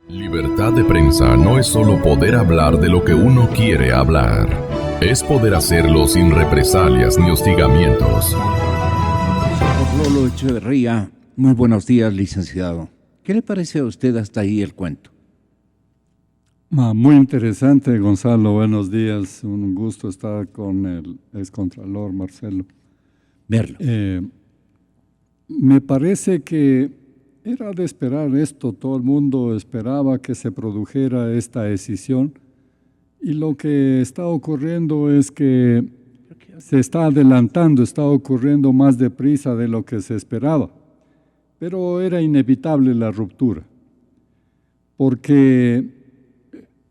Libertad de prensa no es solo poder hablar de lo que uno quiere hablar. Es poder hacerlo sin represalias ni hostigamientos. Lolo Echeverría, muy buenos días, licenciado. ¿Qué le parece a usted hasta ahí el cuento? Muy interesante, Gonzalo. Buenos días. Un gusto estar con el excontralor Marcelo. Verlo. Me parece que era de esperar esto. Todo el mundo esperaba que se produjera esta decisión. Y lo que está ocurriendo es que se está adelantando, está ocurriendo más deprisa de lo que se esperaba. Pero era inevitable la ruptura, porque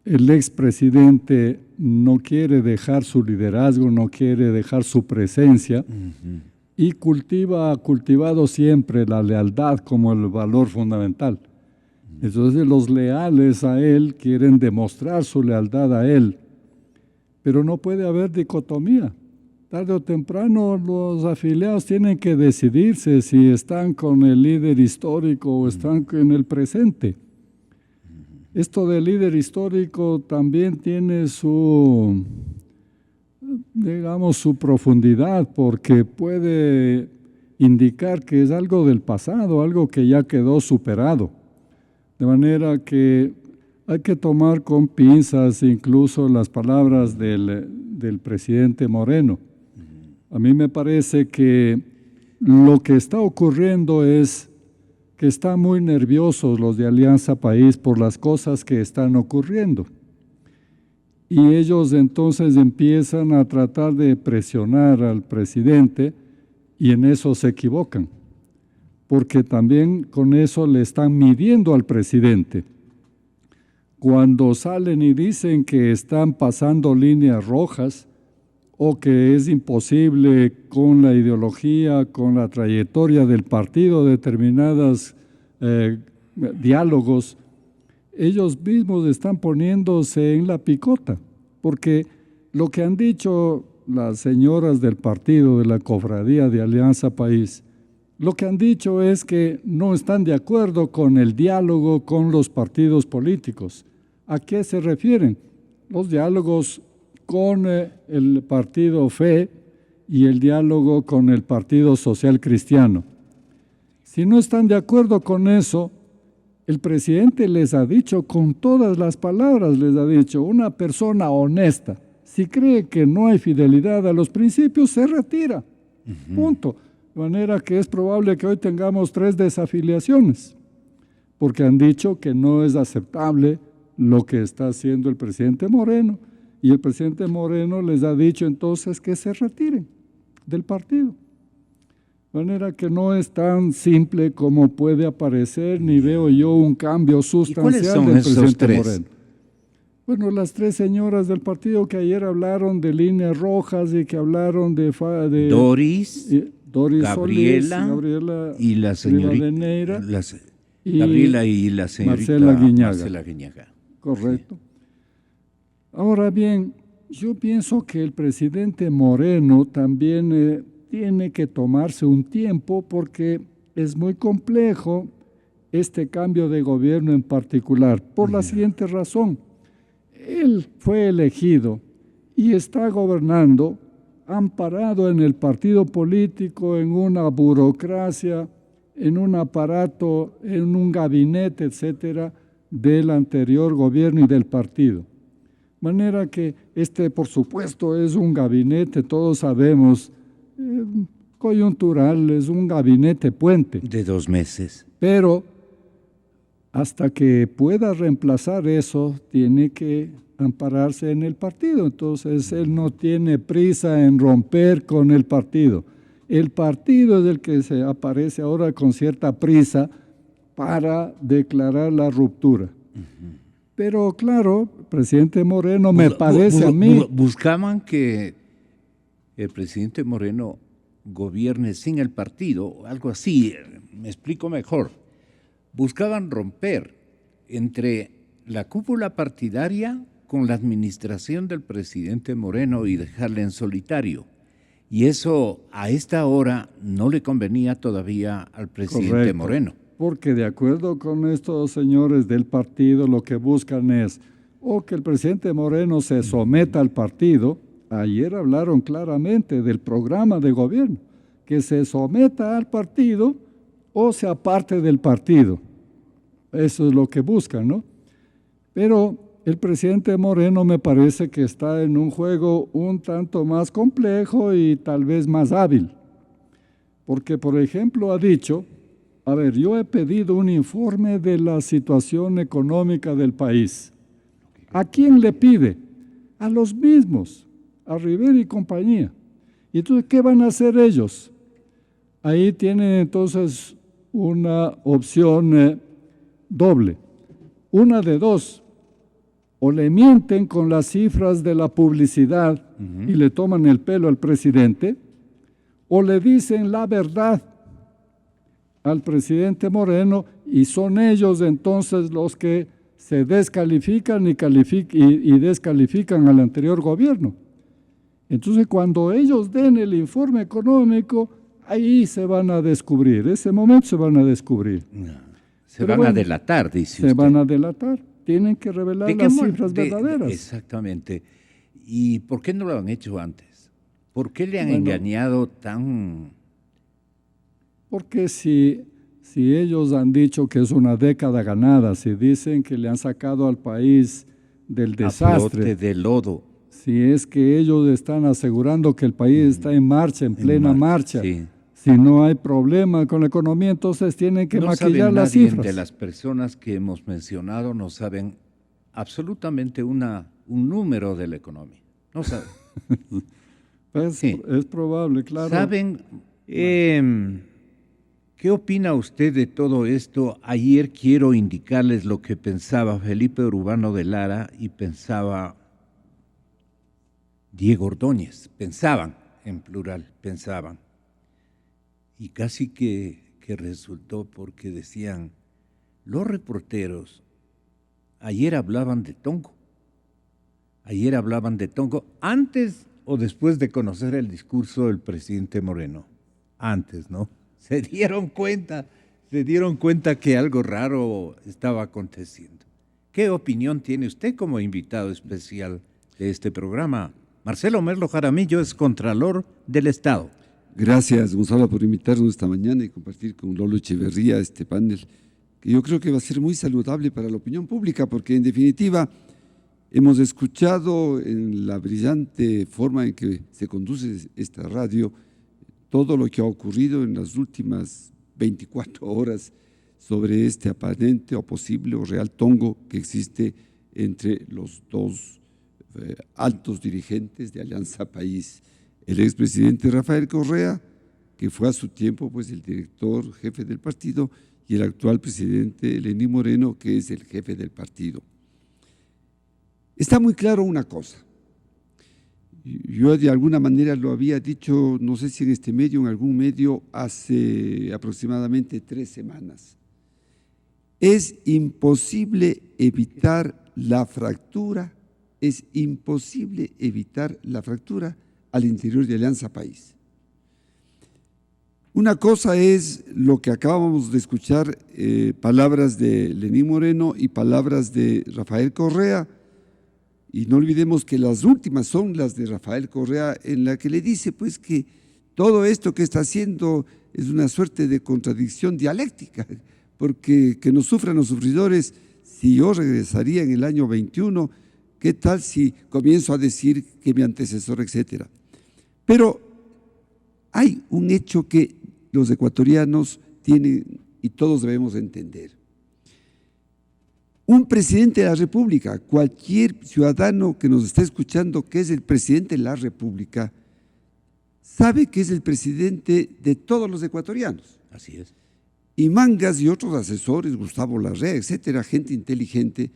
el expresidente no quiere dejar su liderazgo, no quiere dejar su presencia y ha cultivado siempre la lealtad como el valor fundamental. Entonces los leales a él quieren demostrar su lealtad a él, pero no puede haber dicotomía. Tarde o temprano los afiliados tienen que decidirse si están con el líder histórico o están en el presente. Esto del líder histórico también tiene su profundidad, porque puede indicar que es algo del pasado, algo que ya quedó superado. De manera que hay que tomar con pinzas incluso las palabras del presidente Moreno. A mí me parece que lo que está ocurriendo es que están muy nerviosos los de Alianza País por las cosas que están ocurriendo. Y ellos entonces empiezan a tratar de presionar al presidente y en eso se equivocan, porque también con eso le están midiendo al presidente. Cuando salen y dicen que están pasando líneas rojas, o que es imposible con la ideología, con la trayectoria del partido, determinados diálogos, ellos mismos están poniéndose en la picota, porque lo que han dicho las señoras del partido, de la cofradía de Alianza País, lo que han dicho es que no están de acuerdo con el diálogo con los partidos políticos. ¿A qué se refieren? Los diálogos con el partido FE y el diálogo con el Partido Social Cristiano. Si no están de acuerdo con eso, el presidente les ha dicho con todas las palabras, les ha dicho, una persona honesta, si cree que no hay fidelidad a los principios, se retira. Punto. De manera que es probable que hoy tengamos 3 desafiliaciones, porque han dicho que no es aceptable lo que está haciendo el presidente Moreno. Y el presidente Moreno les ha dicho entonces que se retiren del partido. De manera que no es tan simple como puede aparecer, ni veo yo un cambio sustancial del presidente Moreno. Bueno, las 3 señoras del partido que ayer hablaron de líneas rojas y que hablaron de Doris Gabriela Solís, y la señorita Rivadeneira, Gabriela y la señorita Marcela Guiñaga. Correcto. Sí. Ahora bien, yo pienso que el presidente Moreno también tiene que tomarse un tiempo, porque es muy complejo este cambio de gobierno en particular, por la siguiente razón. Él fue elegido y está gobernando amparado en el partido político, en una burocracia, en un aparato, en un gabinete, etcétera, del anterior gobierno y del partido. De manera que por supuesto, es un gabinete, todos sabemos, coyuntural, es un gabinete puente. De 2 meses. Pero hasta que pueda reemplazar eso, tiene que ampararse en el partido. Entonces, él no tiene prisa en romper con el partido. El partido es el que se aparece ahora con cierta prisa para declarar la ruptura. Pero claro, presidente Moreno, me parece a mí... Buscaban que el presidente Moreno gobierne sin el partido, algo así, me explico mejor. Buscaban romper entre la cúpula partidaria con la administración del presidente Moreno y dejarle en solitario. Y eso a esta hora no le convenía todavía al presidente Moreno. porque de acuerdo con estos señores del partido, lo que buscan es o que el presidente Moreno se someta al partido. Ayer hablaron claramente del programa de gobierno, que se someta al partido o se aparte del partido. Eso es lo que buscan, ¿no? Pero el presidente Moreno me parece que está en un juego un tanto más complejo y tal vez más hábil. Porque, por ejemplo, ha dicho, a ver, yo he pedido un informe de la situación económica del país. ¿A quién le pide? A los mismos, a Rivera y compañía. ¿Y entonces qué van a hacer ellos? Ahí tienen entonces una opción doble. Una de dos. O le mienten con las cifras de la publicidad y le toman el pelo al presidente, o le dicen la verdad al presidente Moreno y son ellos entonces los que se descalifican y descalifican al anterior gobierno. Entonces, cuando ellos den el informe económico, ahí se van a descubrir, ese momento se van a descubrir. Se van a delatar, dice usted. Se van a delatar. Tienen que revelar las cifras verdaderas. Exactamente. ¿Y por qué no lo han hecho antes? ¿Por qué le han engañado tan...? Porque si ellos han dicho que es una década ganada, si dicen que le han sacado al país del desastre, a flote de lodo, si es que ellos están asegurando que el país está en marcha, en plena marcha, sí. Si no hay problema con la economía, entonces tienen que maquillar las cifras. De las personas que hemos mencionado no saben absolutamente un número de la economía. No saben. Pues, sí. Es probable, claro. ¿Saben? ¿Qué opina usted de todo esto? Ayer quiero indicarles lo que pensaba Felipe Urbano de Lara y pensaba Diego Ordóñez. Pensaban, en plural, pensaban. Y casi que resultó porque decían, los reporteros ayer hablaban de Tongo. Ayer hablaban de Tongo antes o después de conocer el discurso del presidente Moreno. Antes, ¿no? Se dieron cuenta que algo raro estaba aconteciendo. ¿Qué opinión tiene usted como invitado especial de este programa? Marcelo Merlo Jaramillo es Contralor del Estado. Gracias, Gonzalo, por invitarnos esta mañana y compartir con Lolo Echeverría este panel, que yo creo que va a ser muy saludable para la opinión pública, porque en definitiva hemos escuchado en la brillante forma en que se conduce esta radio todo lo que ha ocurrido en las últimas 24 horas sobre este aparente o posible o real tongo que existe entre los dos altos dirigentes de Alianza País. El expresidente Rafael Correa, que fue a su tiempo pues el director jefe del partido, y el actual presidente Lenín Moreno, que es el jefe del partido. Está muy claro una cosa. Yo de alguna manera lo había dicho, no sé si en este medio o en algún medio, hace aproximadamente 3 semanas. Es imposible evitar la fractura, al interior de Alianza País. Una cosa es lo que acabamos de escuchar, palabras de Lenín Moreno y palabras de Rafael Correa, y no olvidemos que las últimas son las de Rafael Correa, en la que le dice pues que todo esto que está haciendo es una suerte de contradicción dialéctica, porque que no sufran los sufridores. Si yo regresaría en el año 21, ¿qué tal si comienzo a decir que mi antecesor, etcétera? Pero hay un hecho que los ecuatorianos tienen y todos debemos entender. Un presidente de la República, cualquier ciudadano que nos esté escuchando que es el presidente de la República, sabe que es el presidente de todos los ecuatorianos. Así es. Y Mangas y otros asesores, Gustavo Larrea, etcétera, gente inteligente,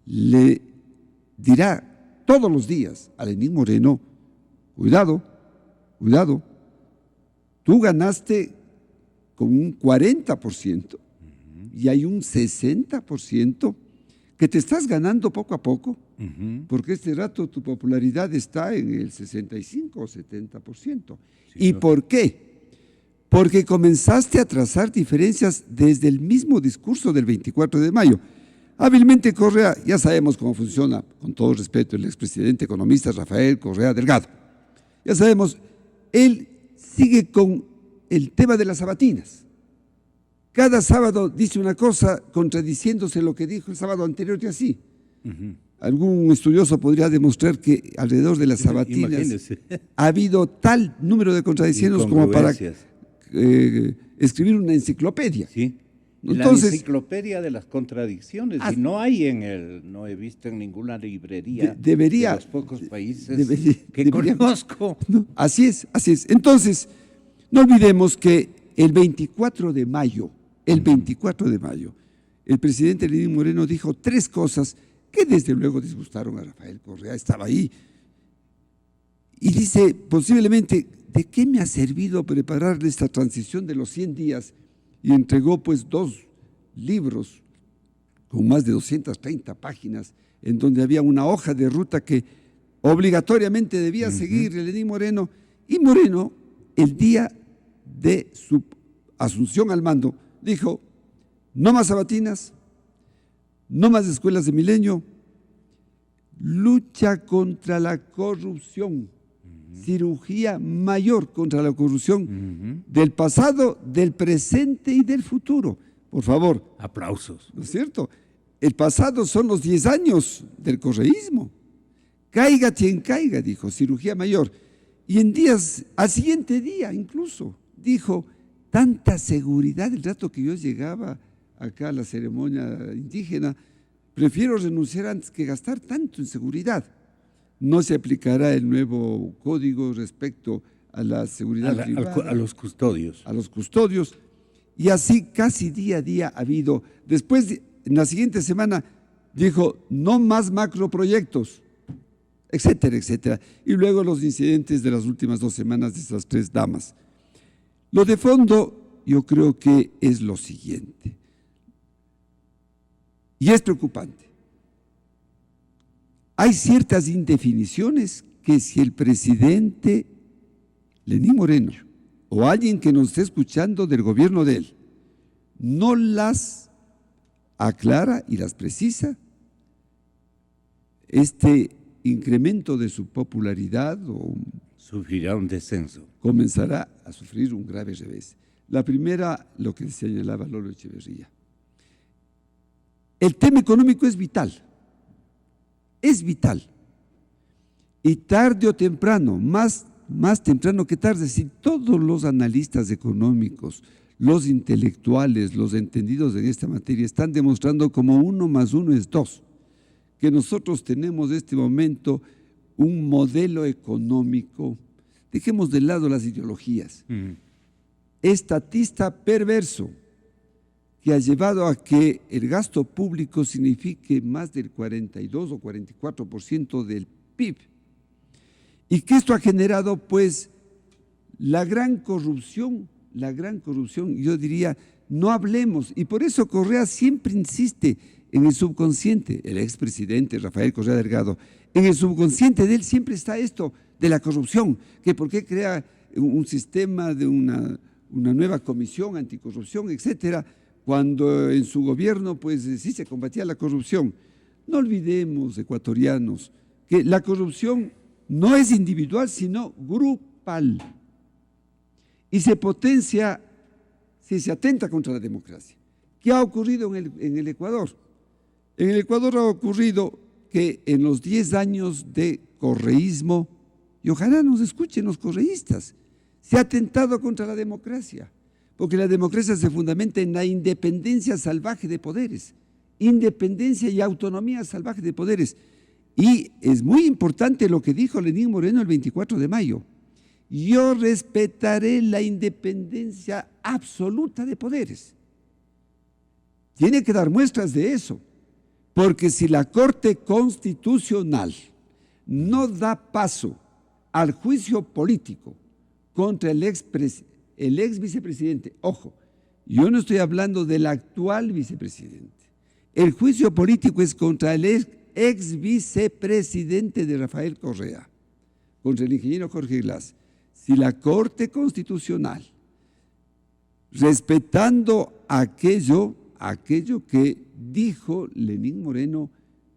le dirá todos los días a Lenín Moreno, cuidado, tú ganaste con un 40%, y hay un 60% que te estás ganando poco a poco, porque este rato tu popularidad está en el 65 o 70%. Sí, ¿y por qué? porque comenzaste a trazar diferencias desde el mismo discurso del 24 de mayo. Hábilmente Correa, ya sabemos cómo funciona, con todo respeto, el expresidente economista Rafael Correa Delgado. Ya sabemos, él sigue con el tema de las sabatinas. Cada sábado dice una cosa contradiciéndose lo que dijo el sábado anterior y así. Algún estudioso podría demostrar que alrededor de las sabatinas Imagínese. ha habido tal número de contradicciones como para escribir una enciclopedia. Sí. Entonces, la enciclopedia de las contradicciones, y no hay no he visto en ninguna librería debería, de los pocos países que debería, conozco. No, así es, así es. Entonces, no olvidemos que el 24 de mayo, el presidente Lenín Moreno dijo 3 cosas que desde luego disgustaron a Rafael Correa, estaba ahí. Y dice, posiblemente, ¿de qué me ha servido preparar esta transición de los 100 días? Y entregó pues 2 libros con más de 230 páginas, en donde había una hoja de ruta que obligatoriamente debía seguir Lenín Moreno. Y Moreno, el día de su asunción al mando, dijo, no más sabatinas, no más escuelas de milenio, lucha contra la corrupción, cirugía mayor contra la corrupción del pasado, del presente y del futuro. Por favor. Aplausos. ¿No es cierto? El pasado son los 10 años del correísmo. Caiga quien caiga, dijo, cirugía mayor. Y en días, al siguiente día incluso, dijo, tanta seguridad. El rato que yo llegaba acá a la ceremonia indígena, prefiero renunciar antes que gastar tanto en seguridad. No se aplicará el nuevo código respecto a la seguridad privada. A los custodios. A los custodios. Y así casi día a día ha habido. Después, en la siguiente semana, dijo, no más macroproyectos, etcétera, etcétera. Y luego los incidentes de las últimas 2 semanas de esas 3 damas. Lo de fondo, yo creo que es lo siguiente. Y es preocupante. Hay ciertas indefiniciones que si el presidente Lenín Moreno o alguien que nos esté escuchando del gobierno de él no las aclara y las precisa, este incremento de su popularidad sufrirá un descenso. Comenzará a sufrir un grave revés. La primera, lo que señalaba Lolo Echeverría. El tema económico es vital. Es vital. Y tarde o temprano, más temprano que tarde, si todos los analistas económicos, los intelectuales, los entendidos en esta materia están demostrando como 1 más 1 es 2, que nosotros tenemos en este momento un modelo económico, dejemos de lado las ideologías, estatista perverso, que ha llevado a que el gasto público signifique más del 42 o 44% del PIB. Y que esto ha generado, pues, la gran corrupción, yo diría, no hablemos. Y por eso Correa siempre insiste en el subconsciente, el expresidente Rafael Correa Delgado, en el subconsciente de él siempre está esto de la corrupción, que por qué crea un sistema de una nueva comisión anticorrupción, etcétera, cuando en su gobierno pues sí se combatía la corrupción. No olvidemos, ecuatorianos, que la corrupción no es individual, sino grupal. Y se potencia si se atenta contra la democracia. ¿Qué ha ocurrido en el Ecuador? En el Ecuador ha ocurrido que en los 10 años de correísmo, y ojalá nos escuchen los correístas, se ha atentado contra la democracia. Porque la democracia se fundamenta en la independencia salvaje de poderes, independencia y autonomía salvaje de poderes. Y es muy importante lo que dijo Lenín Moreno el 24 de mayo. Yo respetaré la independencia absoluta de poderes. Tiene que dar muestras de eso, porque si la Corte Constitucional no da paso al juicio político contra el ex vicepresidente, ojo, yo no estoy hablando del actual vicepresidente, el juicio político es contra el ex vicepresidente de Rafael Correa, contra el ingeniero Jorge Glass. Si la Corte Constitucional respetando aquello que dijo Lenín Moreno,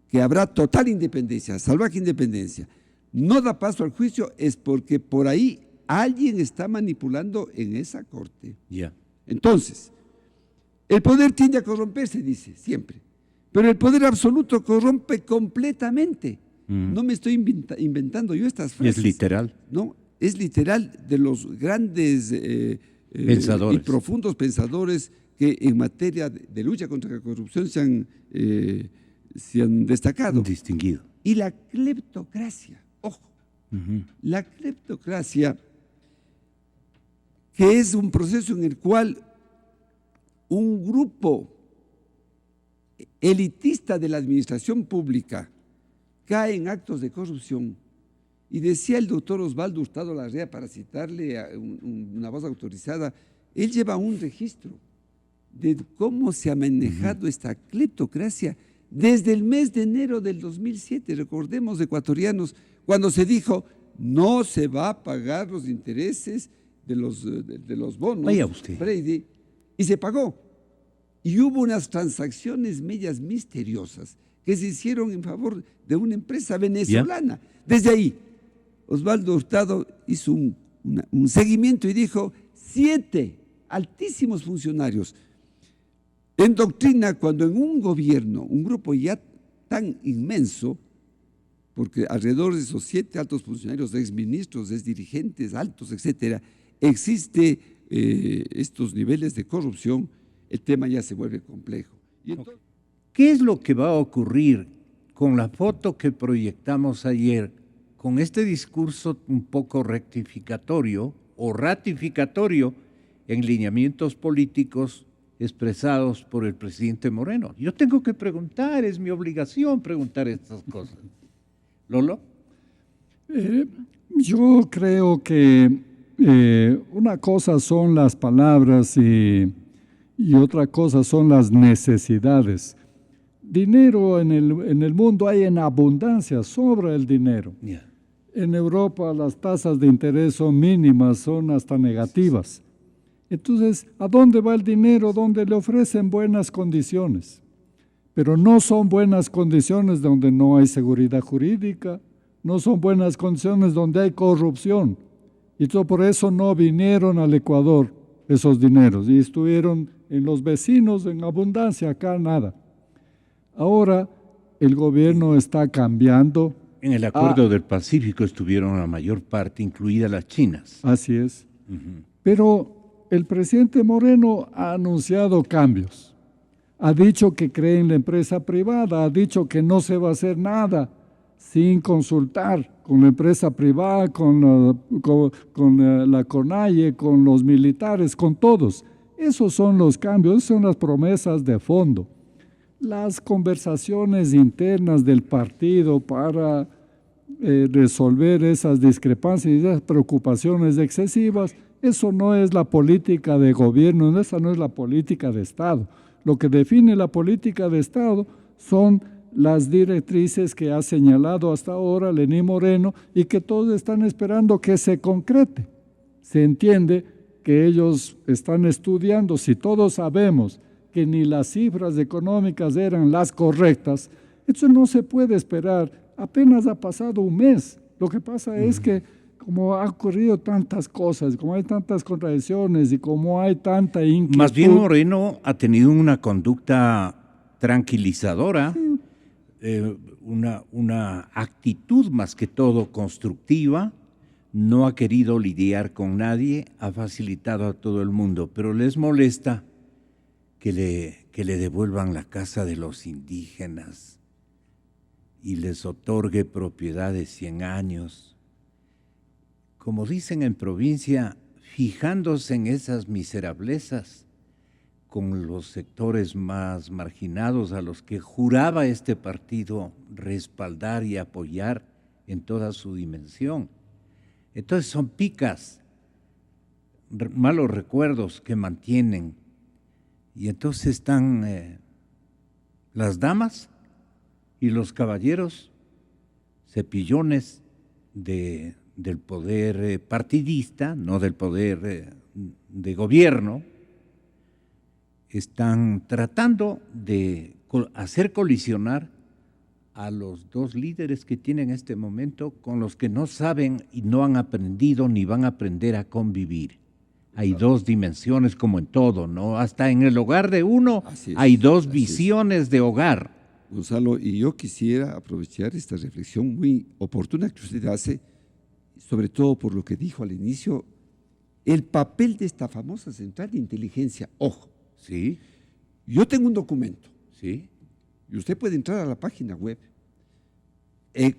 que habrá total independencia, salvaje independencia. No da paso al juicio es porque por ahí alguien está manipulando en esa corte. Ya. Entonces, el poder tiende a corromperse, dice, siempre. Pero el poder absoluto corrompe completamente. No me estoy inventando yo estas frases. Es literal. No, es literal de los grandes pensadores y profundos pensadores que en materia de lucha contra la corrupción se han destacado. Distinguido. Y la cleptocracia, ojo, la cleptocracia, que es un proceso en el cual un grupo elitista de la administración pública cae en actos de corrupción. Y decía el doctor Osvaldo Hurtado Larrea, para citarle a una voz autorizada, él lleva un registro de cómo se ha manejado esta cleptocracia desde el mes de enero del 2007, recordemos, ecuatorianos, cuando se dijo no se va a pagar los intereses de los bonos. Vaya usted. Brady, y se pagó. Y hubo unas transacciones medias misteriosas que se hicieron en favor de una empresa venezolana. Desde ahí, Osvaldo Hurtado hizo un seguimiento y dijo 7 altísimos funcionarios. En doctrina, cuando en un gobierno, un grupo ya tan inmenso, porque alrededor de esos 7 altos funcionarios, exministros, exdirigentes altos, etcétera, existe estos niveles de corrupción, el tema ya se vuelve complejo. Y entonces, ¿qué es lo que va a ocurrir con la foto que proyectamos ayer, con este discurso un poco rectificatorio o ratificatorio en lineamientos políticos expresados por el presidente Moreno? Yo tengo que preguntar, es mi obligación preguntar estas cosas. ¿Lolo? Yo creo que una cosa son las palabras y otra cosa son las necesidades. Dinero en el mundo hay en abundancia, sobra el dinero. Yeah. En Europa las tasas de interés son mínimas, son hasta negativas. Entonces, ¿a dónde va el dinero? Donde le ofrecen buenas condiciones. Pero no son buenas condiciones donde no hay seguridad jurídica, no son buenas condiciones donde hay corrupción. Y todo por eso no vinieron al Ecuador esos dineros y estuvieron en los vecinos en abundancia, acá nada. Ahora el gobierno está cambiando. En el Acuerdo del Pacífico estuvieron la mayor parte, incluidas las chinas. Así es. Pero el presidente Moreno ha anunciado cambios. Ha dicho que cree en la empresa privada, ha dicho que no se va a hacer nada sin consultar con la empresa privada, con la CONAIE, con los militares, con todos. Esos son los cambios, esas son las promesas de fondo. Las conversaciones internas del partido para resolver esas discrepancias y esas preocupaciones excesivas, eso no es la política de gobierno, esa no es la política de Estado. Lo que define la política de Estado son las directrices que ha señalado hasta ahora Lenín Moreno y que todos están esperando que se concrete. Se entiende que ellos están estudiando, si todos sabemos que ni las cifras económicas eran las correctas, eso no se puede esperar, apenas ha pasado un mes. Lo que pasa es que como ha ocurrido tantas cosas, como hay tantas contradicciones y como hay tanta inquietud. Más bien Moreno ha tenido una conducta tranquilizadora, una actitud más que todo constructiva, no ha querido lidiar con nadie, ha facilitado a todo el mundo, pero les molesta que le devuelvan la casa de los indígenas y les otorgue propiedad de 100 años. Como dicen en provincia, fijándose en esas miserablezas con los sectores más marginados a los que juraba este partido respaldar y apoyar en toda su dimensión. Entonces son picas, malos recuerdos que mantienen. Y entonces están las damas y los caballeros cepillones del poder partidista, no del poder de gobierno, están tratando de hacer colisionar a los dos líderes que tienen en este momento con los que no saben y no han aprendido ni van a aprender a convivir. Hay dos dimensiones como en todo, ¿no? Hasta en el hogar de uno hay dos visiones de hogar. Gonzalo, y yo quisiera aprovechar esta reflexión muy oportuna que usted hace, sobre todo por lo que dijo al inicio, el papel de esta famosa central de inteligencia. Ojo, Sí, yo tengo un documento sí. y usted puede entrar a la página web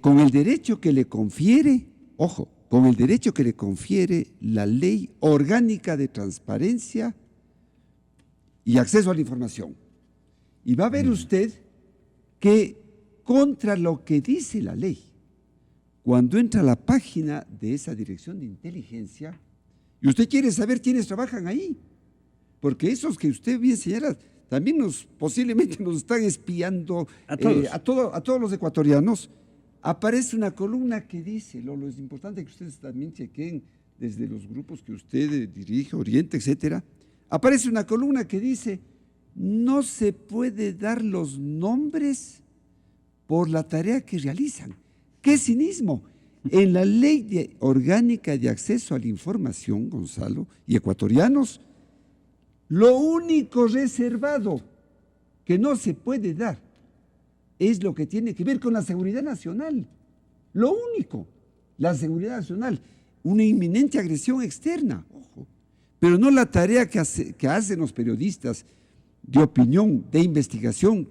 con el derecho que le confiere, ojo, con el derecho que le confiere la Ley Orgánica de Transparencia y Acceso a la Información. Y va a ver usted que contra lo que dice la ley, cuando entra a la página de esa dirección de inteligencia, y usted quiere saber quiénes trabajan ahí, porque esos que usted bien señala, también posiblemente nos están espiando A todos. a todos los ecuatorianos. Aparece una columna que dice, lo es importante que ustedes también chequen desde los grupos que usted dirige, orienta, etcétera. Aparece una columna que dice, no se puede dar los nombres por la tarea que realizan. ¡Qué cinismo! En la Ley Orgánica de Acceso a la Información, Gonzalo, y ecuatorianos, lo único reservado que no se puede dar es lo que tiene que ver con la seguridad nacional. Lo único, la seguridad nacional, una inminente agresión externa, ojo, pero no la tarea que hacen los periodistas de opinión, de investigación,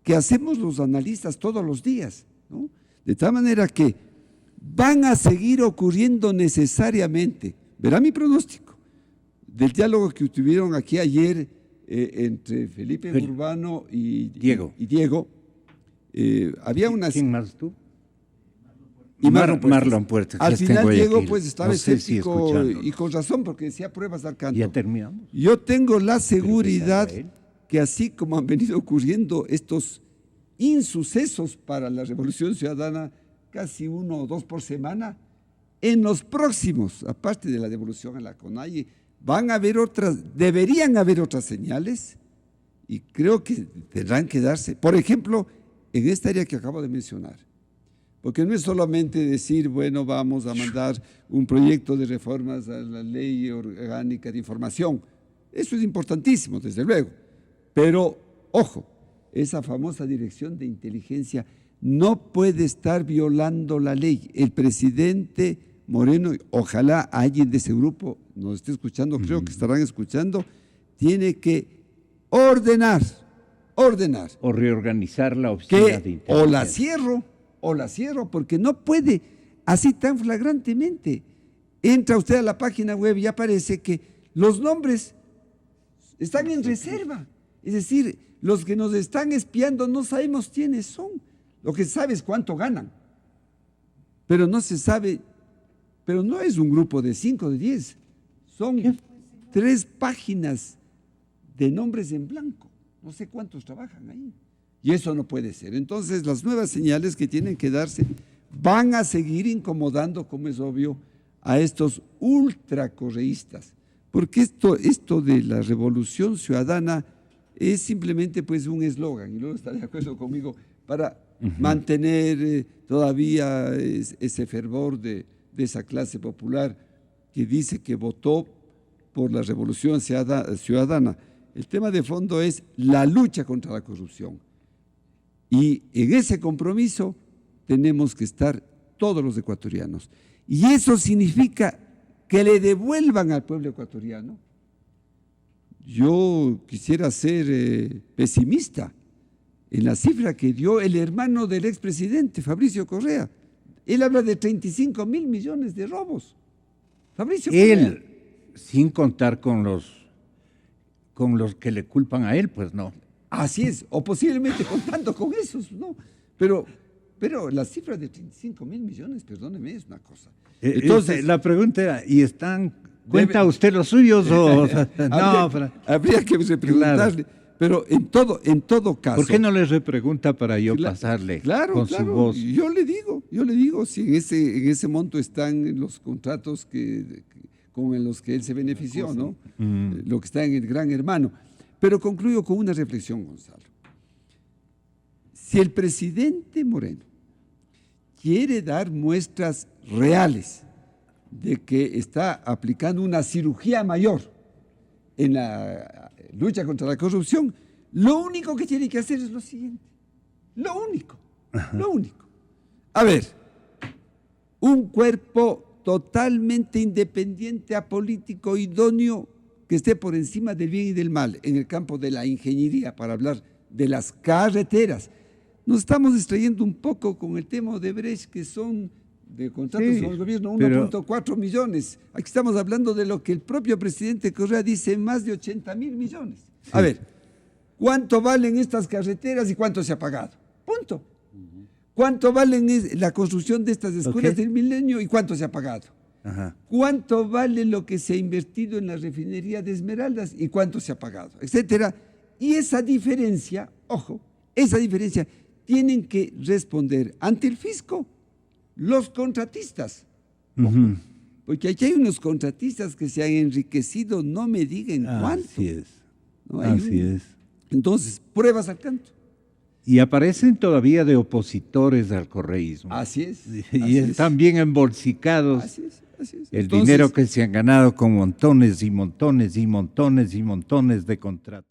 que hacemos los analistas todos los días, ¿no? De tal manera que van a seguir ocurriendo necesariamente. Verá mi pronóstico del diálogo que tuvieron aquí ayer entre Felipe Urbano y Diego. Había unas... ¿Quién más tú? Y Marlon Puertas. Al final Diego aquí. pues estaba escéptico y con razón porque decía pruebas al canto. Ya terminamos. Yo tengo la seguridad que así como han venido ocurriendo estos insucesos para la Revolución Ciudadana, casi 1 o 2 por semana, en los próximos, aparte de la devolución a la CONAIE, deberían haber otras señales y creo que tendrán que darse. Por ejemplo, en esta área que acabo de mencionar, porque no es solamente decir, bueno, vamos a mandar un proyecto de reformas a la Ley Orgánica de Información. Eso es importantísimo, desde luego. Pero, ojo, esa famosa dirección de inteligencia no puede estar violando la ley. El presidente Moreno, ojalá alguien de ese grupo nos esté escuchando, creo que estarán escuchando, tiene que ordenar. O reorganizar la oficina de inteligencia. O la cierro, porque no puede así tan flagrantemente. Entra usted a la página web y aparece que los nombres están en reserva. Es decir, los que nos están espiando no sabemos quiénes son. Lo que se sabe es cuánto ganan. Pero no se sabe, pero no es un grupo de 5 o de 10. Son 3 páginas de nombres en blanco. No sé cuántos trabajan ahí. Y eso no puede ser. Entonces, las nuevas señales que tienen que darse van a seguir incomodando, como es obvio, a estos ultracorreístas. Porque esto de la revolución ciudadana es simplemente pues un eslogan, y luego está de acuerdo conmigo, para mantener todavía ese fervor de esa clase popular que dice que votó por la revolución ciudadana. El tema de fondo es la lucha contra la corrupción. Y en ese compromiso tenemos que estar todos los ecuatorianos. Y eso significa que le devuelvan al pueblo ecuatoriano. Yo quisiera ser pesimista en la cifra que dio el hermano del expresidente, Fabricio Correa. Él habla de 35 mil millones de robos. Fabricio Correa. Él, sin contar con los que le culpan a él, pues no. Así es, o posiblemente contando con esos, ¿no? Pero la cifra de 35 mil millones, perdóneme, es una cosa. Entonces, la pregunta era, ¿cuenta usted los suyos o...? Habría que repreguntarle, claro. Pero en todo caso... ¿Por qué no le repregunta para yo pasarle con su voz? Yo le digo, si en ese monto están los contratos con los que él se benefició, ¿no? Lo que está en el Gran Hermano. Pero concluyo con una reflexión, Gonzalo. Si el presidente Moreno quiere dar muestras reales de que está aplicando una cirugía mayor en la lucha contra la corrupción, lo único que tiene que hacer es lo siguiente. Lo único. A ver, un cuerpo totalmente independiente, apolítico, idóneo, que esté por encima del bien y del mal en el campo de la ingeniería, para hablar de las carreteras. Nos estamos distrayendo un poco con el tema de Brecht, que son de contratos con el gobierno 1.4 millones. Aquí estamos hablando de lo que el propio presidente Correa dice, más de 80,000 millones. Sí. A ver, ¿cuánto valen estas carreteras y cuánto se ha pagado? Punto. ¿Cuánto valen la construcción de estas escuelas del milenio y cuánto se ha pagado? Ajá. ¿Cuánto vale lo que se ha invertido en la refinería de Esmeraldas y cuánto se ha pagado? Etcétera. Y esa diferencia, ojo, esa diferencia tienen que responder ante el fisco los contratistas. Ojo, porque aquí hay unos contratistas que se han enriquecido, no me digan cuánto. Así es. ¿No? Así es. Entonces, pruebas al canto. Y aparecen todavía de opositores al correísmo. Así es. Y están bien embolsicados. Así es. El dinero que se han ganado con montones y montones y montones y montones de contratos.